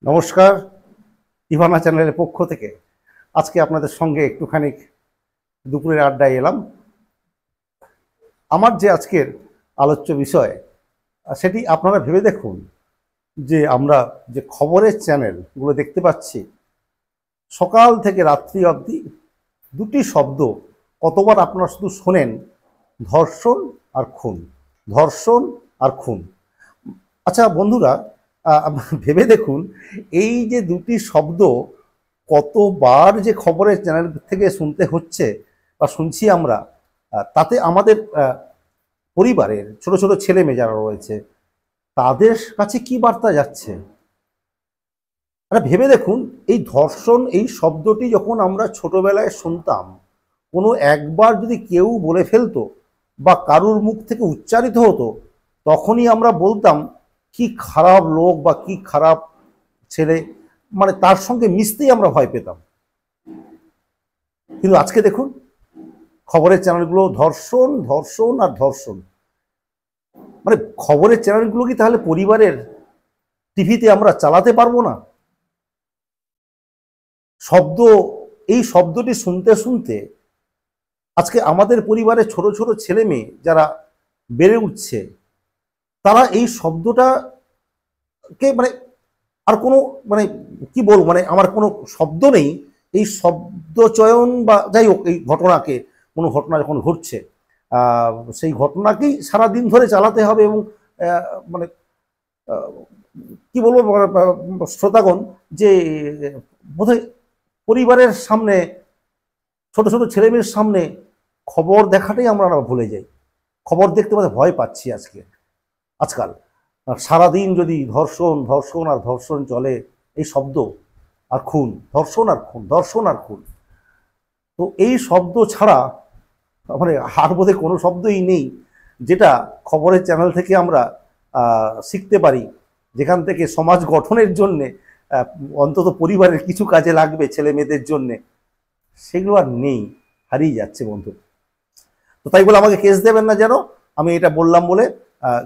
নমস্কার, ইভানা চ্যানেলের পক্ষ থেকে আজকে আপনাদের সঙ্গে একটুখানি দুপুরের আড্ডায় এলাম। আমার যে আজকের আলোচ্য বিষয় সেটি আপনারা ভেবে দেখুন যে আমরা যে খবরের চ্যানেলগুলো দেখতে পাচ্ছি সকাল থেকে রাত্রি অবধি দুটি শব্দ কতবার আপনারা শুধু শোনেন, ধর্ষণ আর খুন, ধর্ষণ আর খুন। আচ্ছা বন্ধুরা, ভেবে দেখুন এই যে দুটি শব্দ কতবার যে খবরের চ্যানেল থেকে শুনতে হচ্ছে বা শুনছি আমরা, তাতে আমাদের পরিবারের ছোট ছোট ছেলে মেয়ে যারা রয়েছে তাদের কাছে কি বার্তা যাচ্ছে। আরে ভেবে দেখুন, এই ধর্ষণ এই শব্দটি যখন আমরা ছোটবেলায় শুনতাম, কোনো একবার যদি কেউ বলে ফেলতো বা কারুর মুখ থেকে উচ্চারিত হতো, তখনই আমরা বলতাম কি খারাপ লোক বা কি খারাপ ছেলে, মানে তার সঙ্গে মিশতেই আমরা ভয় পেতাম। কিন্তু আজকে দেখুন খবরের চ্যানেলগুলো ধর্ষণ ধর্ষণ আর ধর্ষণ। মানে খবরের চ্যানেলগুলো কি তাহলে পরিবারের টিভিতে আমরা চালাতে পারবো না? শব্দ, এই শব্দটি শুনতে শুনতে আজকে আমাদের পরিবারে ছোট ছোট ছেলে মেয়ে যারা বেড়ে উঠছে, তারা এই শব্দটাকে মানে আর কোনো মানে কি বলবো, মানে আমার কোনো শব্দ নেই এই শব্দ চয়ন বা যাই হোক এই ঘটনাকে, কোনো ঘটনা যখন ঘটছে সেই ঘটনাকেই সারাদিন ধরে চালাতে হবে। এবং মানে কি বলবো শ্রোতাগণ, যে বোধহয় পরিবারের সামনে ছোট ছোট ছেলেমেয়ের সামনে খবর দেখাটাই আমরা ভুলে যাই। খবর দেখতে বোধহয় ভয় পাচ্ছি আজকাল। সারাদিন যদি ধর্ষণ ধর্ষণ আর ধর্ষণ চলে, এই শব্দ আর খুন, ধর্ষণ আর খুন, ধর্ষণ আর খুন, তো এই শব্দ ছাড়া মানে আর বোধহয় কোনো শব্দই নেই যেটা খবরের চ্যানেল থেকে আমরা শিখতে পারি, যেখান থেকে সমাজ গঠনের জন্যে অন্তত পরিবারের কিছু কাজে লাগবে ছেলে মেয়েদের জন্যে। সেগুলো আর নেই, হারিয়ে যাচ্ছে বন্ধু। তো তাই বলে আমাকে কেস দেবেন না যেন আমি এটা বললাম বলে।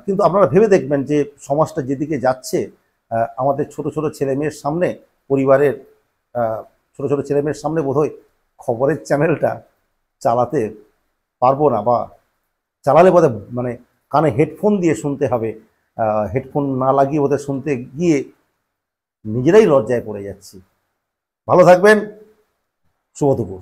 কিন্তু আপনারা ভেবে দেখবেন যে সমাজটা যেদিকে যাচ্ছে, আমাদের ছোট ছোট ছেলে মেয়ের সামনে, পরিবারের ছোট ছোট ছেলে মেয়ের সামনে বোধহয় খবরের চ্যানেলটা চালাতে পারবো না, বা চালালে বোধহয় মানে কানে হেডফোন দিয়ে শুনতে হবে। হেডফোন না লাগিয়ে বোধহয় শুনতে গিয়ে নিজেরাই লজ্জায় পড়ে যাচ্ছি। ভালো থাকবেন, শুভ দুপুর।